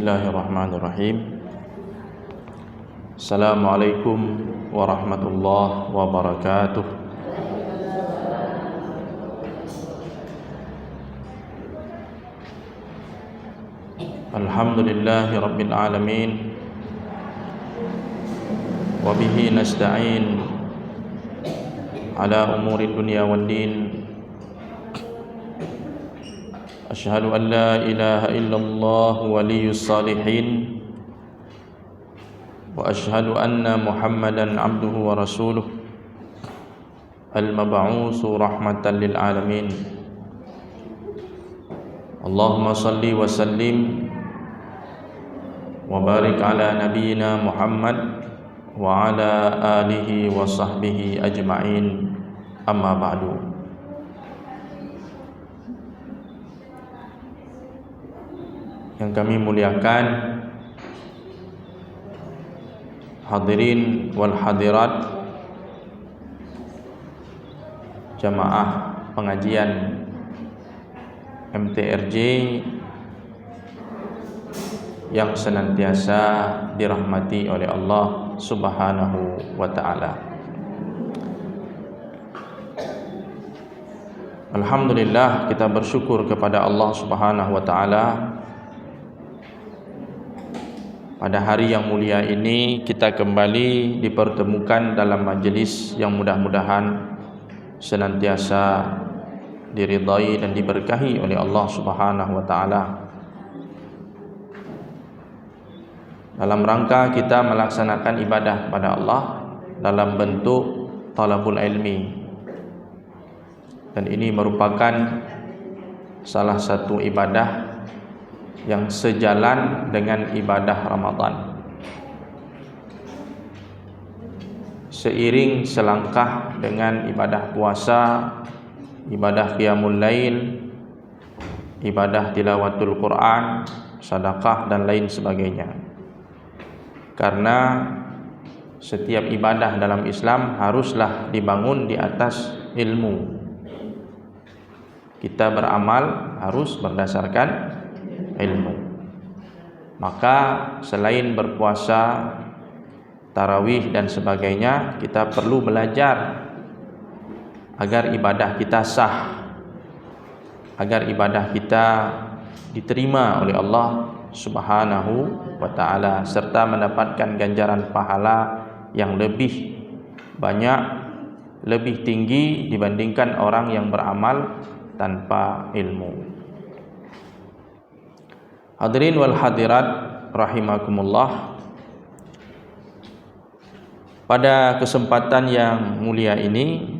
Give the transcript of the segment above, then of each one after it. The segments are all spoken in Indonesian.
Bismillahirrahmanirrahim. Assalamualaikum warahmatullahi wabarakatuh. Alhamdulillahi rabbil alamin. Wa bihi nasta'in ala umuri dunya wad din. Asyhadu an la ilaha illallah waliyyus salihin wa asyhadu anna Muhammadan abduhu wa rasuluh al-mab'utsu rahmatan lil alamin. Allahumma salli wa sallim wa barik ala nabiyyina Muhammad wa ala alihi wa sahbihi ajma'in. Amma ba'du. Yang kami muliakan hadirin wal hadirat jamaah pengajian MTRJ yang senantiasa dirahmati oleh Allah Subhanahu wa ta'ala. Alhamdulillah, kita bersyukur kepada Allah Subhanahu wa ta'ala. Pada hari yang mulia ini kita kembali dipertemukan dalam majlis yang mudah-mudahan senantiasa diridai dan diberkahi oleh Allah Subhanahu wa ta'ala, dalam rangka kita melaksanakan ibadah pada Allah dalam bentuk talabul ilmi. Dan ini merupakan salah satu ibadah yang sejalan dengan ibadah Ramadan. Seiring selangkah dengan ibadah puasa, ibadah qiyamul lail, ibadah tilawatul Quran, sedekah dan lain sebagainya. Karena setiap ibadah dalam Islam haruslah dibangun di atas ilmu. Kita beramal harus berdasarkan ilmu. Maka selain berpuasa, tarawih dan sebagainya, kita perlu belajar agar ibadah kita sah, agar ibadah kita diterima oleh Allah Subhanahu wa ta'ala, serta mendapatkan ganjaran pahala yang lebih banyak, lebih tinggi dibandingkan orang yang beramal tanpa ilmu. Hadirin wal hadirat rahimakumullah. Pada kesempatan yang mulia ini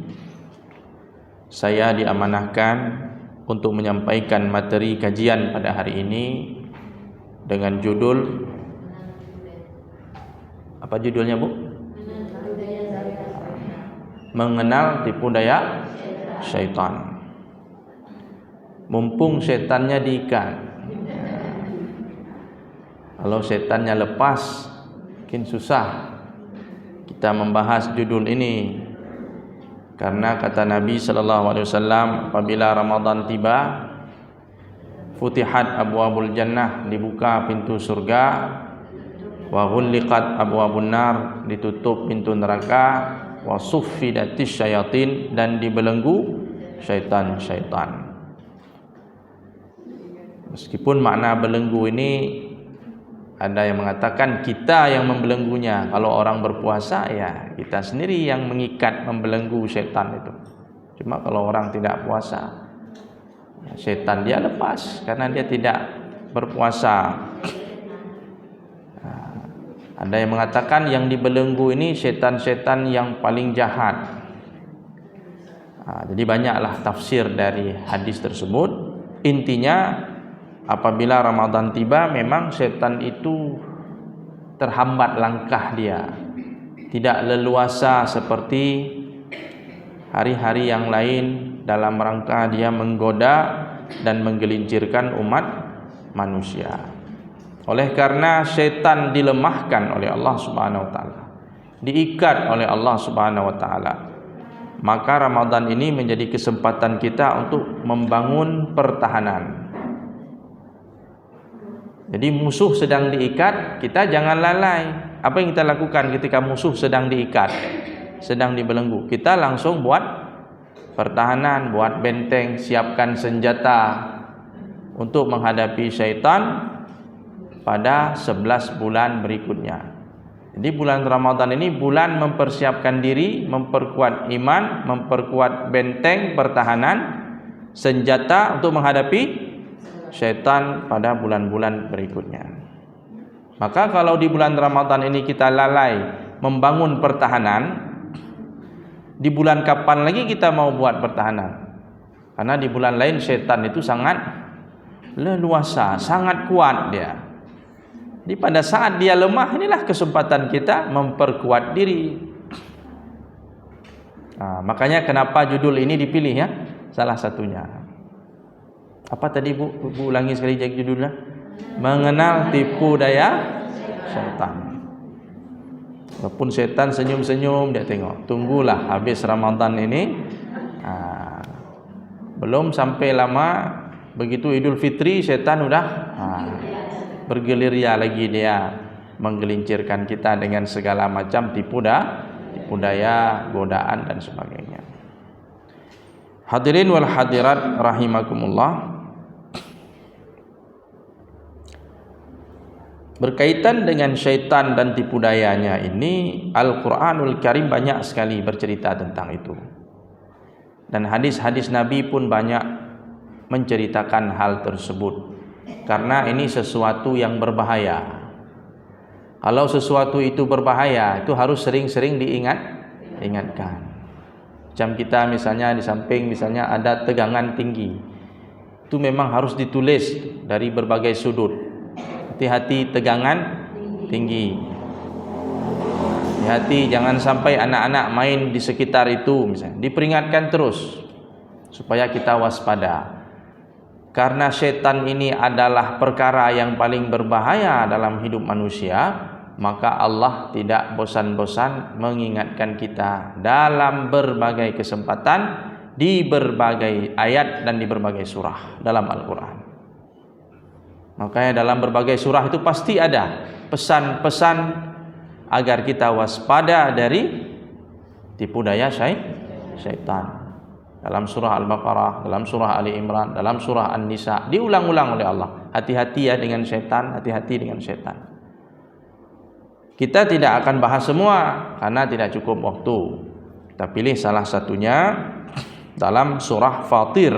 saya diamanahkan untuk menyampaikan materi kajian pada hari ini dengan judul, apa judulnya Bu? Mengenal tipu daya syaitan. Mumpung setannya diikat. Kalau setannya lepas, mungkin susah kita membahas judul ini. Karena kata Nabi sallallahu alaihi wasallam, apabila Ramadan tiba, futihat abwabul jannah, dibuka pintu surga, wa ghulliqat abwabun nar, ditutup pintu neraka, wa suffidatis syayatin, dan dibelenggu syaitan-syaitan. Meskipun makna belenggu ini ada yang mengatakan kita yang membelenggunya. Kalau orang berpuasa, ya kita sendiri yang mengikat, membelenggu setan itu. Cuma kalau orang tidak puasa, setan dia lepas karena dia tidak berpuasa. Ada yang mengatakan yang dibelenggu ini setan-setan yang paling jahat. Jadi banyaklah tafsir dari hadis tersebut. Intinya, apabila Ramadan tiba, memang setan itu terhambat langkah dia, tidak leluasa seperti hari-hari yang lain dalam rangka dia menggoda dan menggelincirkan umat manusia. Oleh karena setan dilemahkan oleh Allah Subhanahu wa ta'ala, diikat oleh Allah Subhanahu wa ta'ala, maka Ramadan ini menjadi kesempatan kita untuk membangun pertahanan. Jadi musuh sedang diikat, kita jangan lalai. Apa yang kita lakukan ketika musuh sedang diikat, sedang dibelenggu? Kita langsung buat pertahanan, buat benteng, siapkan senjata untuk menghadapi syaitan pada 11 bulan berikutnya. Jadi bulan Ramadan ini bulan mempersiapkan diri, memperkuat iman, memperkuat benteng pertahanan, senjata untuk menghadapi syaitan pada bulan-bulan berikutnya. Maka kalau di bulan Ramadan ini kita lalai membangun pertahanan, di bulan kapan lagi kita mau buat pertahanan? Karena di bulan lain syaitan itu sangat leluasa, sangat kuat dia. Jadi pada saat dia lemah, inilah kesempatan kita memperkuat diri. Makanya kenapa judul ini dipilih ya? Salah satunya. Apa tadi Bu ulangi sekali judulnya? Mengenal tipu daya syaitan. Walaupun syaitan senyum-senyum, dia tengok. Tunggulah habis Ramadan ini. Belum sampai lama, begitu Idul Fitri syaitan udah bergelirya lagi dia menggelincirkan kita dengan segala macam tipu daya, godaan dan sebagainya. Hadirin wal hadirat rahimakumullah. Berkaitan dengan syaitan dan tipu dayanya ini, Al-Quranul Karim banyak sekali bercerita tentang itu. Dan hadis-hadis Nabi pun banyak menceritakan hal tersebut. Karena ini sesuatu yang berbahaya. Kalau sesuatu itu berbahaya, itu harus sering-sering diingatkan. Macam kita misalnya di samping misalnya ada tegangan tinggi, itu memang harus ditulis dari berbagai sudut. Hati-hati tegangan tinggi. Hati-hati jangan sampai anak-anak main di sekitar itu misalnya. Diperingatkan terus supaya kita waspada. Karena setan ini adalah perkara yang paling berbahaya dalam hidup manusia, maka Allah tidak bosan-bosan mengingatkan kita dalam berbagai kesempatan, di berbagai ayat dan di berbagai surah dalam Al-Quran. Makanya dalam berbagai surah itu pasti ada pesan-pesan agar kita waspada dari tipu daya syaitan. Dalam surah Al-Baqarah, dalam surah Ali Imran, dalam surah An-Nisa, diulang-ulang oleh Allah. Hati-hati ya dengan syaitan, hati-hati dengan syaitan. Kita tidak akan bahas semua karena tidak cukup waktu. Kita pilih salah satunya dalam surah Fatir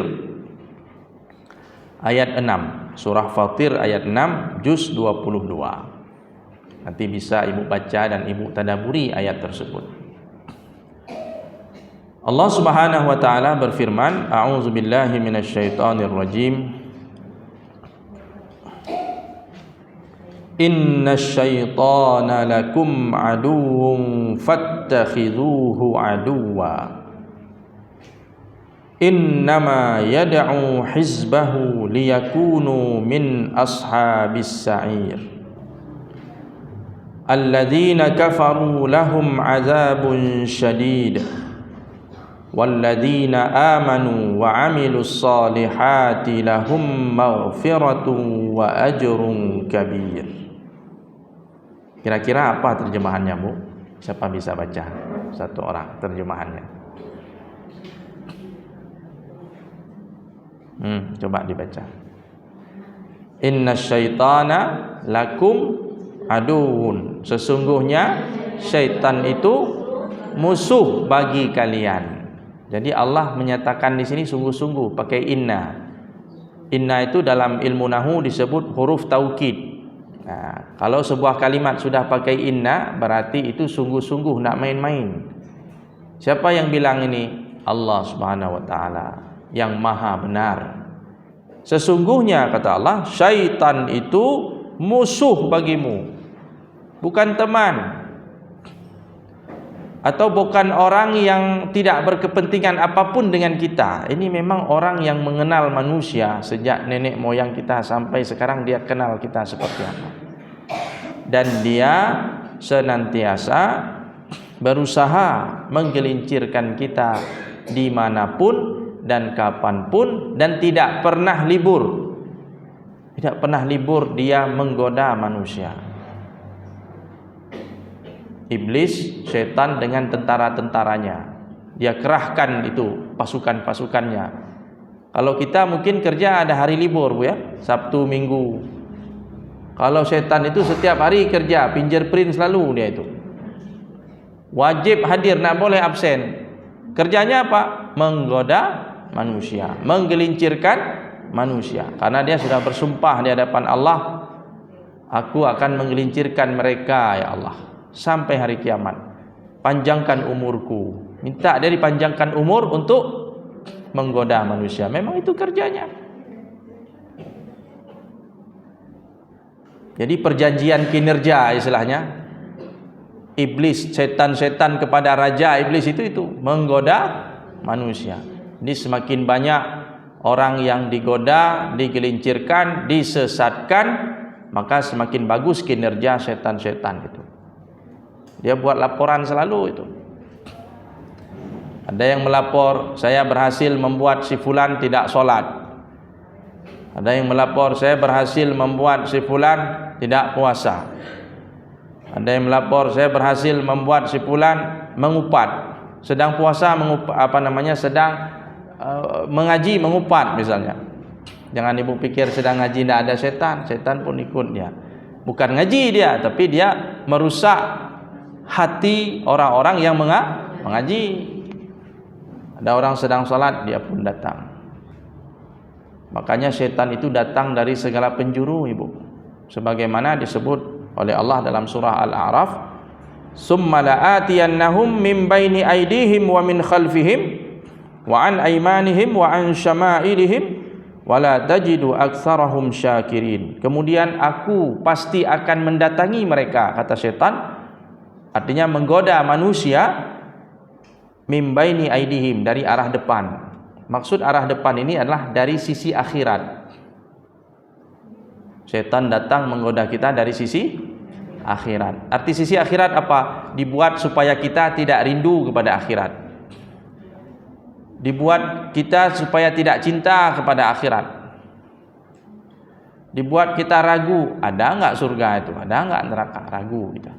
ayat 6. Surah Fatir ayat 6 juz 22. Nanti bisa ibu baca dan ibu tadaburi ayat tersebut. Allah Subhanahu wa taala berfirman, a'udzubillahi minasyaitonir rajim. Innasyaitana lakum aduwwun fattakhidhuhu aduwwa. Innama yad'u hizbahu liyakunu min ashabis sa'ir. Alladzina kafaru lahum 'adzabun syadid. Walladzina amanu wa 'amilus solihati lahum maghfiratun wa ajrun kabir. Kira-kira apa terjemahannya, Bu? Siapa bisa baca? Satu orang terjemahannya. Coba dibaca. Inna syaitana lakum aduun. Sesungguhnya syaitan itu musuh bagi kalian. Jadi Allah menyatakan di sini sungguh-sungguh pakai inna. Inna itu dalam ilmu nahwu disebut huruf taukid. Nah, kalau sebuah kalimat sudah pakai inna, berarti itu sungguh-sungguh, nak main-main. Siapa yang bilang ini? Allah Subhanahu wa taala yang maha benar. Sesungguhnya kata Allah, syaitan itu musuh bagimu, bukan teman, atau bukan orang yang tidak berkepentingan apapun dengan kita. Ini memang orang yang mengenal manusia sejak nenek moyang kita sampai sekarang, dia kenal kita seperti apa. Dan dia senantiasa berusaha menggelincirkan kita dimanapun dan kapanpun, dan tidak pernah libur. Tidak pernah libur dia menggoda manusia. Iblis, setan dengan tentara-tentaranya, dia kerahkan itu pasukan-pasukannya. Kalau kita mungkin kerja ada hari libur, Bu ya, Sabtu, Minggu. Kalau setan itu setiap hari kerja, fingerprint selalu dia itu. Wajib hadir, tak boleh absen. Kerjanya apa? Menggoda manusia, menggelincirkan manusia. Karena dia sudah bersumpah di hadapan Allah, aku akan menggelincirkan mereka ya Allah sampai hari kiamat. Panjangkan umurku. Minta dia dipanjangkan umur untuk menggoda manusia. Memang itu kerjanya. Jadi perjanjian kinerja istilahnya. Iblis, setan-setan kepada raja iblis itu menggoda manusia. Ini semakin banyak orang yang digoda, digelincirkan, disesatkan, maka semakin bagus kinerja setan-setan itu. Dia buat laporan selalu itu. Ada yang melapor, saya berhasil membuat si fulan tidak sholat. Ada yang melapor, saya berhasil membuat si fulan tidak puasa. Ada yang melapor, saya berhasil membuat si fulan mengupat. Sedang puasa sedang mengaji mengupat misalnya. Jangan ibu pikir sedang ngaji tidak ada setan, setan pun ikut dia. Bukan ngaji dia, tapi dia merusak hati orang-orang yang mengaji. Ada orang sedang salat, dia pun datang. Makanya setan itu datang dari segala penjuru, ibu. Sebagaimana disebut oleh Allah dalam surah Al-A'raf, summa la'atiyannahum min baini aydihim wa min khalfihim wa an aymanihim wa an syama'ilihim wa la tajidu aktsarahum syakirin. Kemudian aku pasti akan mendatangi mereka, kata setan, artinya menggoda manusia, min baini aydihim, dari arah depan. Maksud arah depan ini adalah dari sisi akhirat. Setan datang menggoda kita dari sisi akhirat. Arti sisi akhirat apa? Dibuat supaya kita tidak rindu kepada akhirat. Dibuat kita supaya tidak cinta kepada akhirat. Dibuat kita ragu, ada enggak surga itu? Ada enggak neraka? Ragu kita.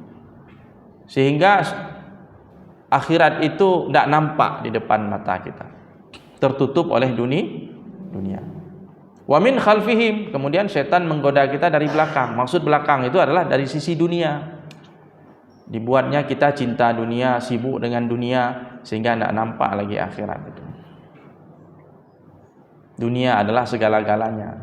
Sehingga akhirat itu tidak nampak di depan mata kita. Tertutup oleh dunia. Wa min khalfihim, kemudian setan menggoda kita dari belakang. Maksud belakang itu adalah dari sisi dunia. Dibuatnya kita cinta dunia, sibuk dengan dunia, sehingga tidak nampak lagi akhirat itu. Dunia adalah segala-galanya.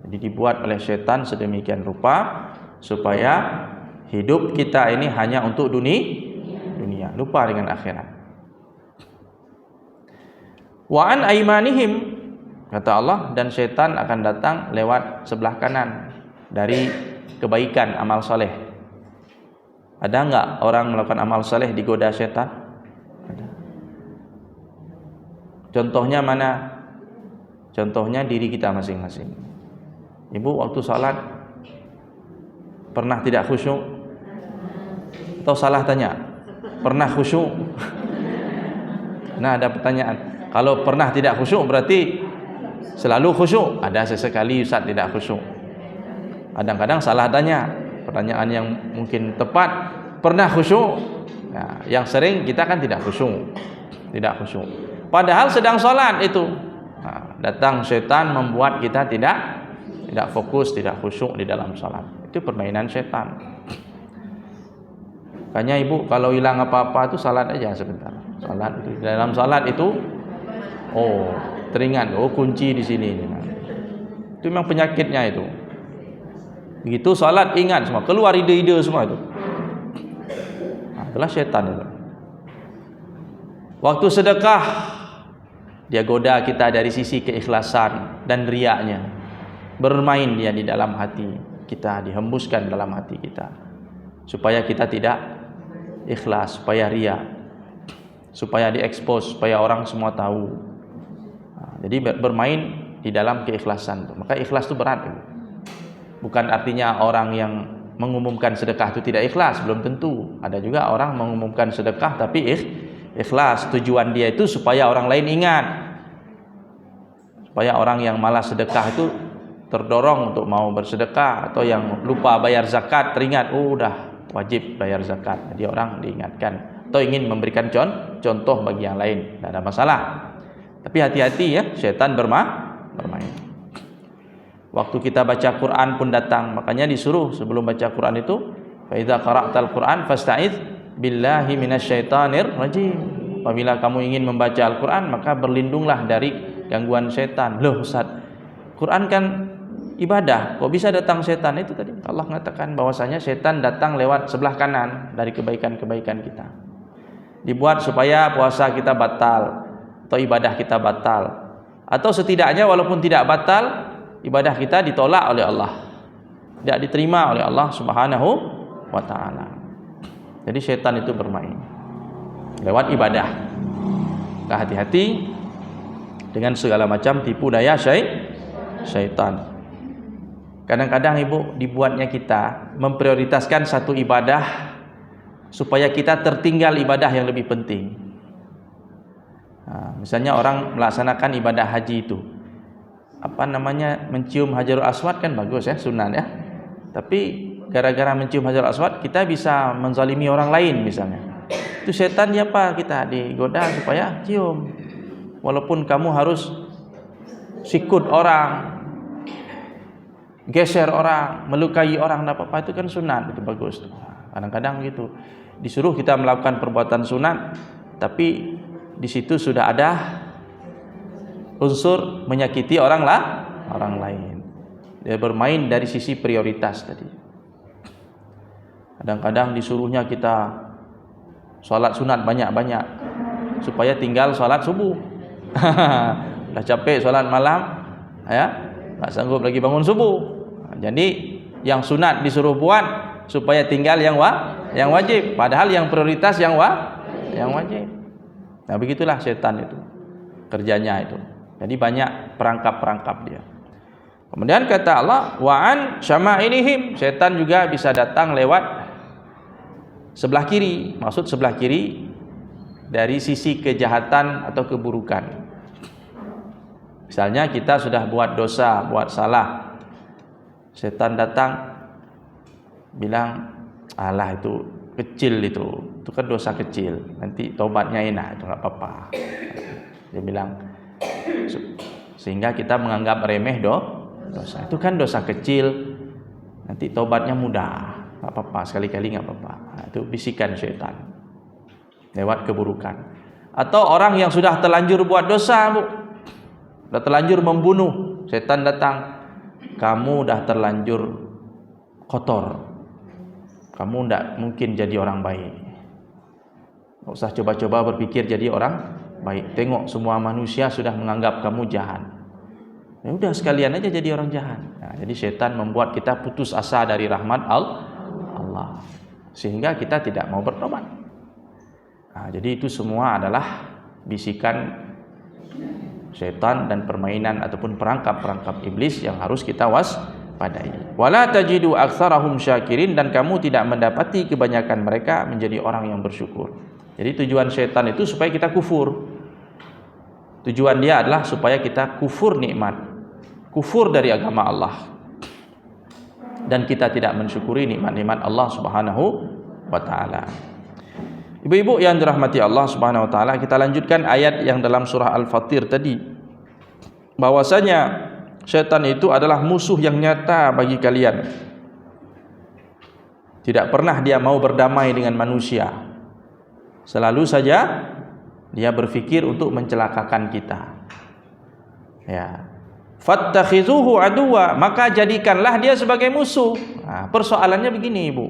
Jadi dibuat oleh setan sedemikian rupa supaya hidup kita ini hanya untuk dunia, lupa dengan akhirat. Wa an aymanihim, kata Allah, dan setan akan datang lewat sebelah kanan dari kebaikan, amal soleh. Ada enggak orang melakukan amal soleh digoda setan? Ada. Contohnya mana? Contohnya diri kita masing-masing. Ibu waktu salat pernah tidak khusyuk? Atau salah tanya? Pernah khusyuk? Nah, ada pertanyaan. Kalau pernah tidak khusyuk berarti selalu khusyuk. Ada sesekali Ustaz tidak khusyuk. Kadang-kadang salah tanya. Pertanyaan yang mungkin tepat, pernah khusyuk? Nah, yang sering kita kan tidak khusyuk. Tidak khusyuk. Padahal sedang salat itu. Nah, datang setan membuat kita tidak fokus, tidak khusyuk di dalam salat. Itu permainan setan. Makanya ibu kalau hilang apa-apa itu salat aja sebentar. Salat itu, dalam salat itu teringat, kunci di sini. Itu memang penyakitnya itu. Begitu salat ingat semua, keluar ide-ide semua itu. Nah, itulah setan itu. Waktu sedekah dia goda kita dari sisi keikhlasan dan riaknya. Bermain dia di dalam hati kita, dihembuskan dalam hati kita. Supaya kita tidak ikhlas, supaya riak, supaya diekspos, supaya orang semua tahu. Jadi bermain di dalam keikhlasan. Maka ikhlas itu berat. Bukan artinya orang yang mengumumkan sedekah itu tidak ikhlas, belum tentu. Ada juga orang mengumumkan sedekah tapi ikhlas. Tujuan dia itu supaya orang lain ingat. Supaya orang yang malas sedekah itu terdorong untuk mau bersedekah, atau yang lupa bayar zakat teringat, udah wajib bayar zakat. Jadi orang diingatkan, atau ingin memberikan contoh bagi yang lain, tidak ada masalah. Tapi hati-hati ya, setan bermain. Waktu kita baca Quran pun datang, makanya disuruh sebelum baca Quran itu, fa idza qara'tal Quran fasta'iz billahi minasyaitonir rajim. Apabila kamu ingin membaca Al-Quran, maka berlindunglah dari gangguan setan. Loh Ustaz, Quran kan ibadah, kok bisa datang setan? Itu tadi Allah mengatakan bahwasanya setan datang lewat sebelah kanan dari kebaikan-kebaikan kita. Dibuat supaya puasa kita batal atau ibadah kita batal, atau setidaknya walaupun tidak batal, ibadah kita ditolak oleh Allah, tidak diterima oleh Allah Subhanahu wa ta'ala. Jadi setan itu bermain lewat ibadah. Maka hati-hati dengan segala macam tipu daya syaitan. Kadang-kadang ibu, dibuatnya kita memprioritaskan satu ibadah supaya kita tertinggal ibadah yang lebih penting. Nah, misalnya orang melaksanakan ibadah haji itu, mencium Hajarul Aswad kan bagus ya, sunnah ya. Tapi gara-gara mencium Hajarul Aswad kita bisa menzalimi orang lain misalnya. Itu setan kita digoda supaya cium. Walaupun kamu harus sikut orang, geser orang, melukai orang, tidak apa-apa, itu kan sunat, itu bagus. Kadang-kadang gitu, disuruh kita melakukan perbuatan sunat, tapi di situ sudah ada unsur menyakiti orang lain. Dia bermain dari sisi prioritas tadi. Kadang-kadang disuruhnya kita sholat sunat banyak-banyak supaya tinggal sholat subuh. Udah capek sholat malam, ya, nggak sanggup lagi bangun subuh. Jadi yang sunat disuruh buat supaya tinggal yang wajib, padahal yang prioritas yang wajib. Nah, begitulah setan itu kerjanya itu. Jadi banyak perangkap-perangkap dia. Kemudian kata Allah, wa'an syama'ilihim, setan juga bisa datang lewat sebelah kiri. Maksud sebelah kiri dari sisi kejahatan atau keburukan. Misalnya kita sudah buat dosa, buat salah, setan datang bilang, alah itu kecil, itu kan dosa kecil, nanti tobatnya enak, itu nggak apa-apa. Dia bilang, sehingga kita menganggap remeh dosa. Itu kan dosa kecil, nanti tobatnya mudah, nggak apa-apa, sekali-kali nggak apa-apa. Nah, itu bisikan setan lewat keburukan. Atau orang yang sudah terlanjur buat dosa, sudah terlanjur membunuh, setan datang, kamu udah terlanjur kotor, kamu tidak mungkin jadi orang baik. Tidak usah coba-coba berpikir jadi orang baik. Tengok semua manusia sudah menganggap kamu jahat. Ya udah sekalian aja jadi orang jahat. Nah, jadi setan membuat kita putus asa dari rahmat Allah, sehingga kita tidak mau bertobat. Nah, jadi itu semua adalah bisikan setan dan permainan ataupun perangkap-perangkap iblis yang harus kita waspadai. Wala tajidu aktsarahum syakirin, dan kamu tidak mendapati kebanyakan mereka menjadi orang yang bersyukur. Jadi tujuan setan itu supaya kita kufur. Tujuan dia adalah supaya kita kufur nikmat, kufur dari agama Allah, dan kita tidak mensyukuri nikmat-nikmat Allah Subhanahu wa taala. Ibu-ibu yang dirahmati Allah Subhanahu wa taala, kita lanjutkan ayat yang dalam surah Al-Fatir tadi, bahwasanya setan itu adalah musuh yang nyata bagi kalian. Tidak pernah dia mau berdamai dengan manusia. Selalu saja dia berpikir untuk mencelakakan kita. Ya. Fattakhizuhu aduwa, maka jadikanlah dia sebagai musuh. Nah, persoalannya begini, Ibu.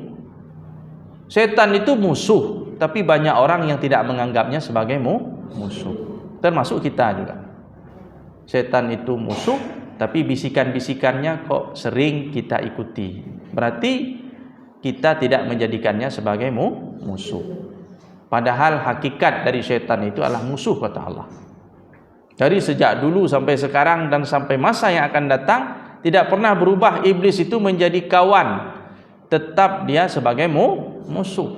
Setan itu musuh, tapi banyak orang yang tidak menganggapnya sebagai musuh. Termasuk kita juga. Setan itu musuh, tapi bisikan-bisikannya kok sering kita ikuti. Berarti kita tidak menjadikannya sebagai musuh. Padahal hakikat dari setan itu adalah musuh, kata Allah. Dari sejak dulu sampai sekarang dan sampai masa yang akan datang, tidak pernah berubah iblis itu menjadi kawan. Tetap dia sebagai musuh.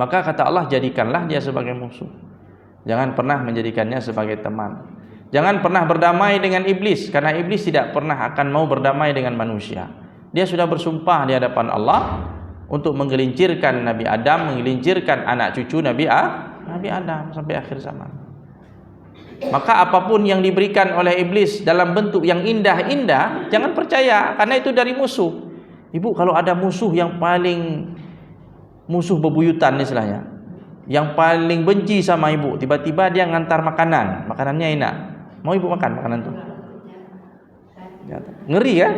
Maka kata Allah, jadikanlah dia sebagai musuh. Jangan pernah menjadikannya sebagai teman. Jangan pernah berdamai dengan iblis, karena iblis tidak pernah akan mau berdamai dengan manusia. Dia sudah bersumpah di hadapan Allah untuk menggelincirkan Nabi Adam, menggelincirkan anak cucu Nabi Adam sampai akhir zaman. Maka apapun yang diberikan oleh iblis dalam bentuk yang indah-indah, jangan percaya, karena itu dari musuh. Ibu, kalau ada musuh yang paling musuh bebuyutan istilahnya, yang paling benci sama ibu, tiba-tiba dia ngantar makanan, makanannya enak, mau ibu makan makanan itu? Ngeri kan?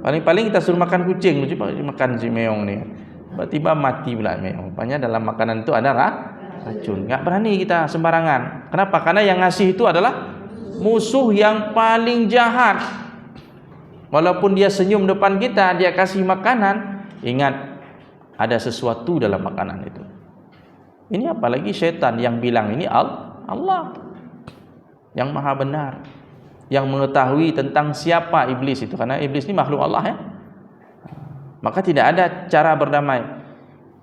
Paling-paling kita suruh makan kucing, coba makan si meong nih, tiba-tiba mati pula meong. Rupanya dalam makanan itu ada racun. Nggak berani kita sembarangan. Kenapa? Karena yang ngasih itu adalah musuh yang paling jahat. Walaupun dia senyum depan kita, dia kasih makanan, ingat ada sesuatu dalam makanan itu. Ini apalagi syaitan yang bilang ini Allah yang maha benar, yang mengetahui tentang siapa iblis itu, karena iblis ini makhluk Allah ya. Maka tidak ada cara berdamai.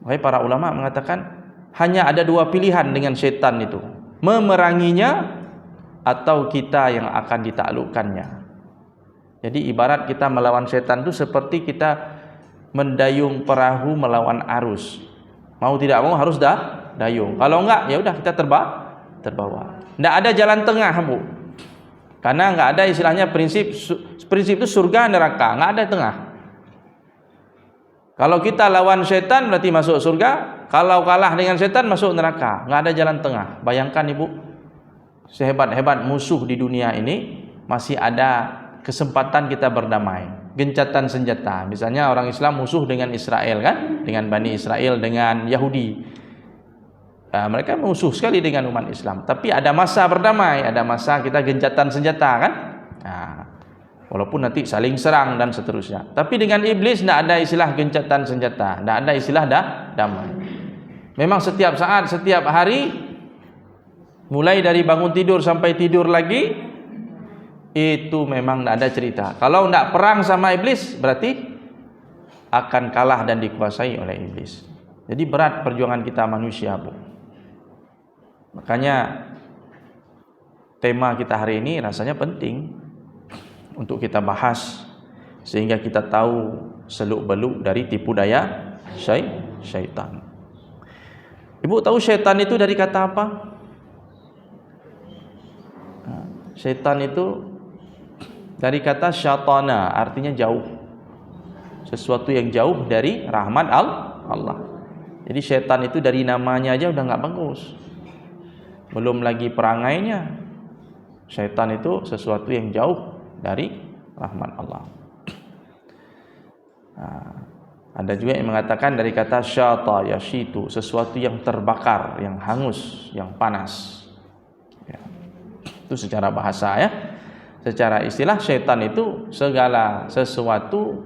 Makanya para ulama mengatakan hanya ada dua pilihan dengan syaitan itu, memeranginya atau kita yang akan ditaklukkannya. Jadi ibarat kita melawan syaitan itu seperti kita mendayung perahu melawan arus. Mau tidak mau harus dayung. Kalau enggak ya udah kita terbawa. Tidak ada jalan tengah, Bu. Karena enggak ada istilahnya prinsip itu surga neraka, enggak ada tengah. Kalau kita lawan setan berarti masuk surga, kalau kalah dengan setan masuk neraka, enggak ada jalan tengah. Bayangkan Ibu, sehebat-hebat musuh di dunia ini masih ada kesempatan kita berdamai, gencatan senjata. Misalnya orang Islam musuh dengan Israel kan, dengan Bani Israel, dengan Yahudi. Mereka musuh sekali dengan umat Islam, tapi ada masa berdamai, ada masa kita gencatan senjata kan. Walaupun nanti saling serang dan seterusnya. Tapi dengan iblis tidak ada istilah gencatan senjata, tidak ada istilah damai. Memang setiap saat, setiap hari, mulai dari bangun tidur sampai tidur lagi, itu memang tidak ada cerita. Kalau tidak perang sama iblis, berarti akan kalah dan dikuasai oleh iblis. Jadi berat perjuangan kita manusia, Bu. Makanya tema kita hari ini rasanya penting untuk kita bahas, sehingga kita tahu seluk-beluk dari tipu daya syaitan. Ibu tahu syaitan itu dari kata apa? Syaitan itu dari kata syatana, artinya jauh. Sesuatu yang jauh dari rahmat Allah. Jadi syaitan itu dari namanya aja udah nggak bagus. Belum lagi perangainya. Syaitan itu sesuatu yang jauh dari rahmat Allah. Ada juga yang mengatakan dari kata syata yashitu, sesuatu yang terbakar, yang hangus, yang panas. Ya. Itu secara bahasa ya. Secara istilah syaitan itu segala sesuatu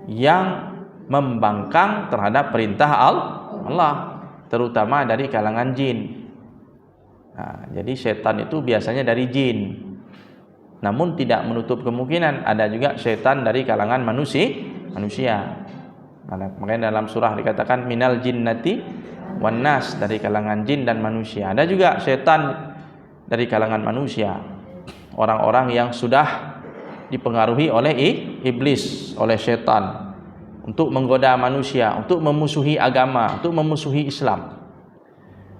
yang membangkang terhadap perintah Allah, terutama dari kalangan jin. Jadi syaitan itu biasanya dari jin. Namun tidak menutup kemungkinan ada juga syaitan dari kalangan manusia. Makanya dalam surah dikatakan minal jinnati wan nas, dari kalangan jin dan manusia. Ada juga syaitan dari kalangan manusia. Orang-orang yang sudah dipengaruhi oleh iblis, oleh syaitan untuk menggoda manusia, untuk memusuhi agama, untuk memusuhi Islam.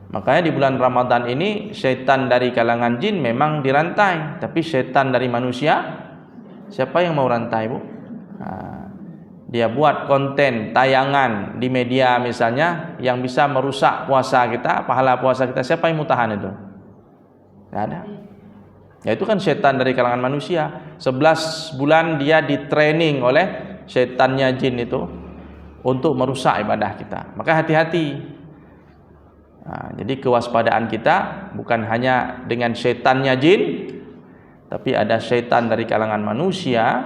Makanya di bulan Ramadan ini syaitan dari kalangan jin memang dirantai, tapi syaitan dari manusia, siapa yang mau rantai, Bu? Dia buat konten tayangan di media misalnya yang bisa merusak puasa kita, pahala puasa kita, siapa yang mau tahan itu? Tidak ada. Ya itu kan syaitan dari kalangan manusia. 11 bulan dia di training oleh syaitannya jin itu untuk merusak ibadah kita. Maka hati-hati. Jadi kewaspadaan kita bukan hanya dengan syaitannya jin, tapi ada syaitan dari kalangan manusia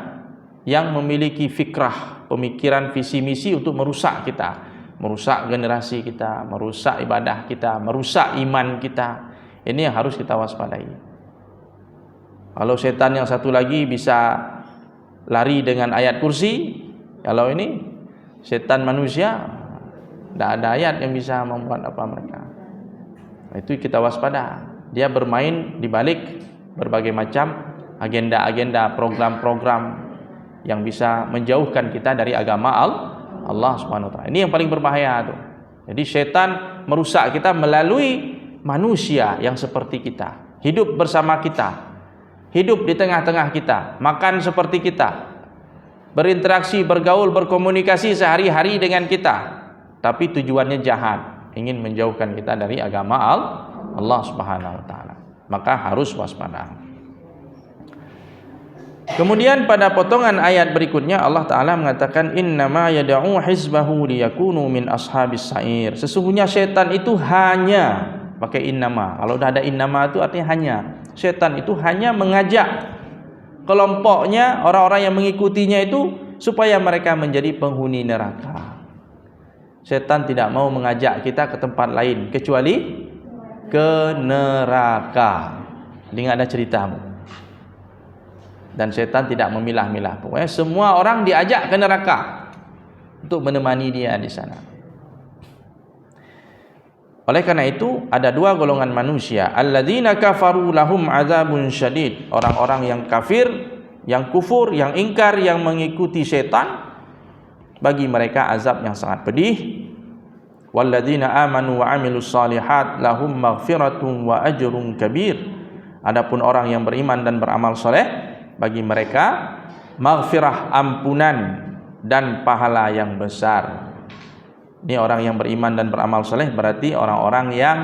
yang memiliki fikrah, pemikiran, visi misi untuk merusak kita, merusak generasi kita, merusak ibadah kita, merusak iman kita. Ini yang harus kita waspadai. Kalau setan yang satu lagi bisa lari dengan ayat kursi, kalau ini setan manusia, tidak ada ayat yang bisa membuat apa mereka. Itu kita waspada. Dia bermain di balik berbagai macam agenda-agenda, program-program yang bisa menjauhkan kita dari agama Allah Subhanahu wa taala. Ini yang paling berbahaya tuh. Jadi setan merusak kita melalui manusia yang seperti kita, hidup bersama kita, hidup di tengah-tengah kita, makan seperti kita, berinteraksi, bergaul, berkomunikasi sehari-hari dengan kita, tapi tujuannya jahat, ingin menjauhkan kita dari agama Allah Subhanahu wa taala. Maka harus waspada. Kemudian pada potongan ayat berikutnya Allah Ta'ala mengatakan innama yad'u hizbahu liyakunu min ashabis sa'ir. Sesungguhnya setan itu hanya, pakai innama. Kalau udah ada innama itu artinya hanya. Setan itu hanya mengajak kelompoknya, orang-orang yang mengikutinya itu supaya mereka menjadi penghuni neraka. Setan tidak mau mengajak kita ke tempat lain kecuali ke neraka. Jadi nggak ada ceritamu. Dan setan tidak memilah-milah. Pokoknya semua orang diajak ke neraka untuk menemani dia di sana. Oleh karena itu ada dua golongan manusia, alladzina kafaru lahum adzabun syadid, orang-orang yang kafir, yang kufur, yang ingkar, yang mengikuti setan, bagi mereka azab yang sangat pedih. Walladzina amanu wa amilus shalihat lahum maghfiratun wa ajrun kabir. Adapun orang yang beriman dan beramal saleh, bagi mereka maghfirah, ampunan dan pahala yang besar. Ini orang yang beriman dan beramal saleh berarti orang-orang yang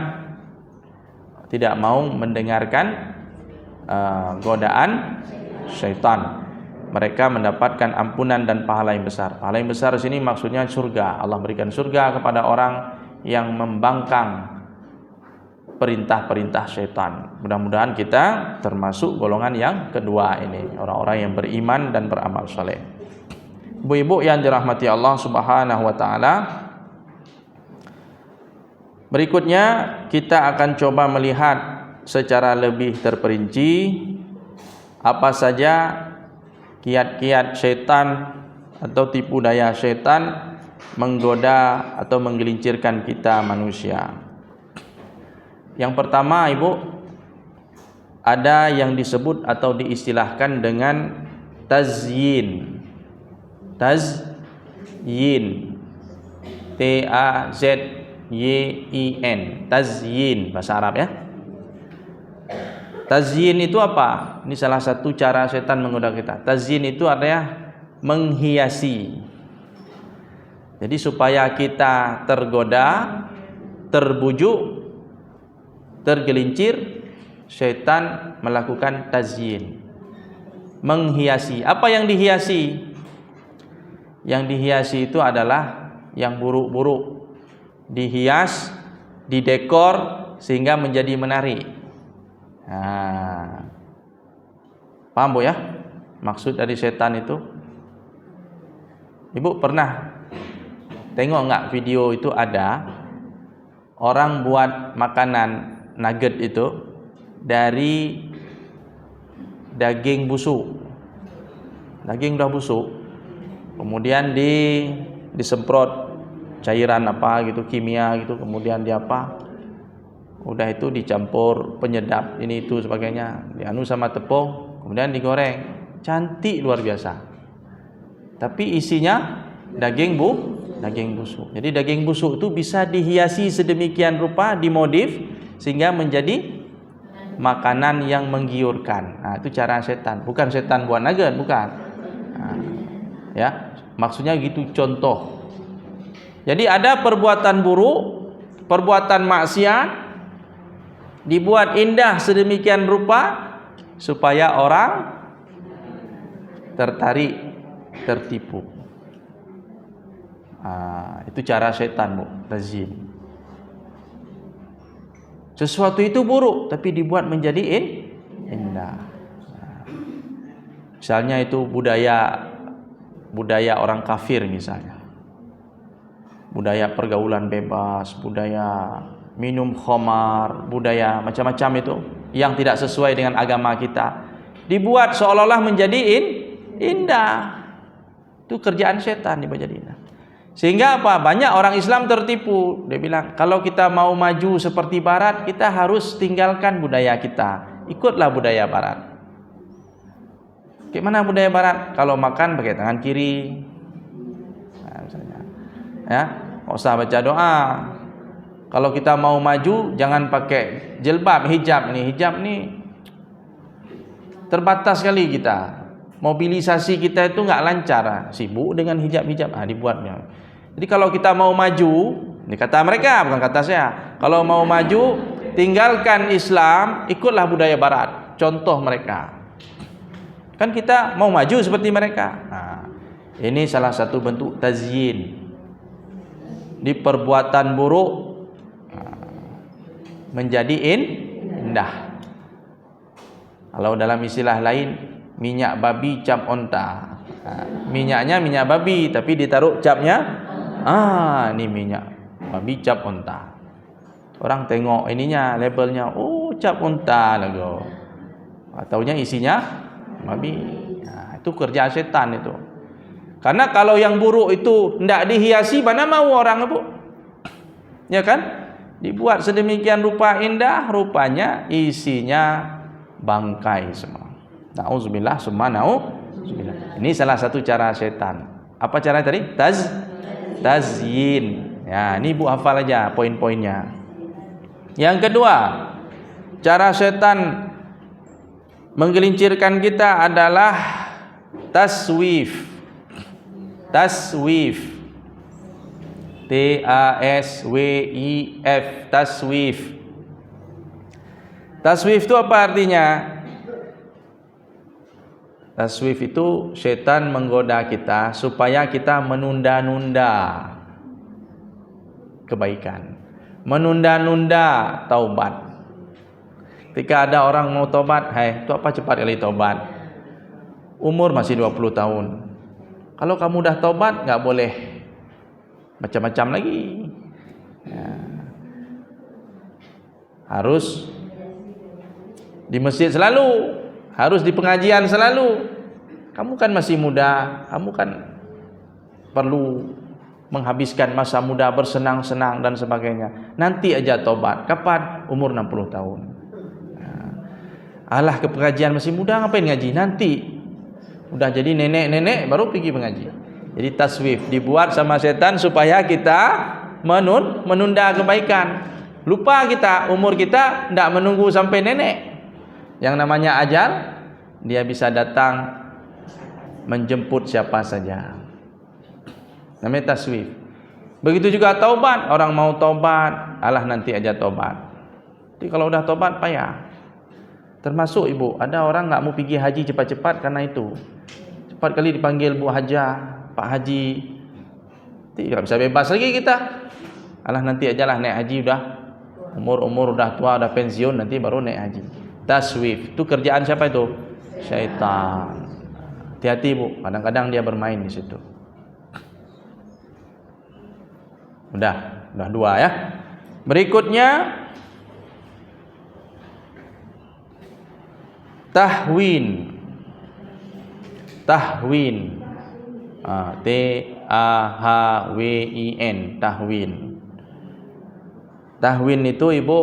tidak mau mendengarkan godaan syaitan. Mereka mendapatkan ampunan dan pahala yang besar. Pahala yang besar di sini maksudnya surga. Allah berikan surga kepada orang yang membangkang perintah-perintah syaitan. Mudah-mudahan kita termasuk golongan yang kedua ini, orang-orang yang beriman dan beramal saleh. Ibu-ibu yang dirahmati Allah Subhanahu wa taala, berikutnya kita akan coba melihat secara lebih terperinci apa saja kiat-kiat syaitan atau tipu daya syaitan menggoda atau menggelincirkan kita manusia. Yang pertama, Ibu, ada yang disebut atau diistilahkan dengan tazyin. Tazyin. T-A-Z-Y-I-N. Tazyin bahasa Arab ya. Tazyin itu apa? Ini salah satu cara setan menggoda kita. Tazyin itu artinya menghiasi. Jadi supaya kita tergoda, terbujuk, tergelincir, syaitan melakukan tazyin, menghiasi. Apa yang dihiasi? Yang dihiasi itu adalah yang buruk-buruk, dihias, didekor sehingga menjadi menarik. Nah, paham Bu ya? Maksud dari setan itu? Ibu pernah tengok nggak video itu ada orang buat makanan nugget itu dari daging busuk. Daging udah busuk, kemudian disemprot cairan apa gitu, kimia gitu, kemudian udah itu dicampur penyedap ini itu sebagainya, dianu sama tepung, kemudian digoreng, cantik luar biasa. Tapi isinya daging busuk. Jadi daging busuk itu bisa dihiasi sedemikian rupa, dimodif sehingga menjadi makanan yang menggiurkan. Nah, itu cara setan. Bukan setan buat nugget, bukan. Nah, ya, maksudnya gitu contoh. Jadi ada perbuatan buruk, perbuatan maksiat dibuat indah sedemikian rupa supaya orang tertarik, tertipu. Nah, itu cara setan, Bu, tazyin. Sesuatu itu buruk tapi dibuat menjadi indah. Misalnya itu budaya orang kafir misalnya. Budaya pergaulan bebas, budaya minum khamar, budaya macam-macam itu yang tidak sesuai dengan agama kita. Dibuat seolah-olah menjadi indah. Itu kerjaan setan dibuat jadi indah. Sehingga apa? Banyak orang Islam tertipu. Dia bilang, kalau kita mau maju seperti barat, kita harus tinggalkan budaya kita. ikutlah budaya barat. Gimana budaya barat? Kalau makan pakai tangan kiri, nah, misalnya, ya, nggak usah baca doa. Kalau kita mau maju, jangan pakai jilbab, hijab nih terbatas sekali kita. Mobilisasi kita itu nggak lancar, sibuk dengan hijab, dibuatnya. Jadi kalau kita mau maju, ini kata mereka, bukan kata saya. Kalau mau maju, tinggalkan Islam, ikutlah budaya barat. Contoh mereka. Kan kita mau maju seperti mereka. Nah, ini salah satu bentuk tazyin. Di perbuatan buruk menjadi indah. Kalau dalam istilah lain, minyak babi cap onta. Minyaknya minyak babi, tapi ditaruh capnya, ini minyak babi cap onta. Orang tengok ininya, labelnya, oh cap onta lagi. Taunya isinya babi. Nah, itu kerja setan itu. Karena kalau yang buruk itu tidak dihiasi, mana mau orang itu? Ya kan? Dibuat sedemikian rupa indah, rupanya isinya bangkai semua. Nauzubillah summa nauzubillah. Ini salah satu cara setan. Apa cara tadi? Tazyin. Ya, ini Bu hafal aja poin-poinnya. Yang kedua, cara setan menggelincirkan kita adalah taswif. Taswif. Taswif. Taswif. Taswif itu apa artinya? Taswif itu setan menggoda kita supaya kita menunda-nunda kebaikan, menunda-nunda taubat. Ketika ada orang mau taubat, itu apa cepat kali taubat? Umur masih 20 tahun. Kalau kamu udah taubat, nggak boleh macam-macam lagi. Ya. Harus di masjid selalu, harus di pengajian selalu. Kamu kan masih muda, kamu kan perlu menghabiskan masa muda bersenang-senang dan sebagainya. Nanti aja tobat. Kapan? Umur 60 tahun. Alah, ke pengajian masih muda, ngapain ngaji? Nanti udah jadi nenek-nenek baru pergi mengaji. Jadi taswif dibuat sama setan supaya kita menunda kebaikan. Lupa kita, umur kita tidak menunggu sampai nenek. Yang namanya ajal, dia bisa datang menjemput siapa saja. Namanya taswif. Begitu juga taubat. Orang mau taubat, alah nanti aja taubat. Jadi kalau udah taubat payah. Termasuk ibu, ada orang nggak mau pergi haji cepat-cepat karena itu. Cepat kali dipanggil Bu Hajah, Pak Haji, tidak bisa bebas lagi kita. Alah nanti ajalah naik haji, udah umur udah tua, udah pensiun, nanti baru naik haji. Taswif itu kerjaan siapa itu? Syaitan. Hati-hati Bu, kadang-kadang dia bermain di situ. Udah dua ya. Berikutnya tahwin. Tahwin. Tahwin. Tahwin. Tahwin itu ibu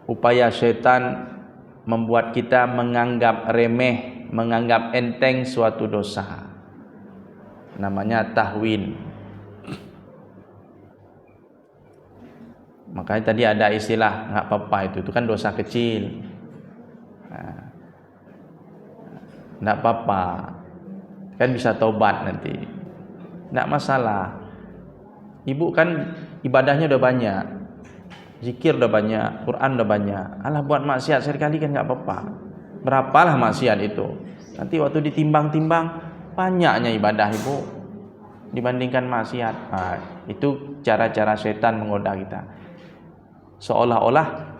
upaya setan membuat kita menganggap remeh, menganggap enteng suatu dosa. Namanya tahwin. Makanya tadi ada istilah nggak apa-apa itu kan dosa kecil. Nggak apa-apa, kan bisa taubat nanti, nggak masalah. Ibu kan ibadahnya udah banyak, zikir udah banyak, Quran udah banyak. Alah buat maksiat sekali kan nggak apa-apa. Berapalah maksiat itu? Nanti waktu ditimbang-timbang banyaknya ibadah ibu dibandingkan maksiat. Itu cara-cara setan menggoda kita. Seolah-olah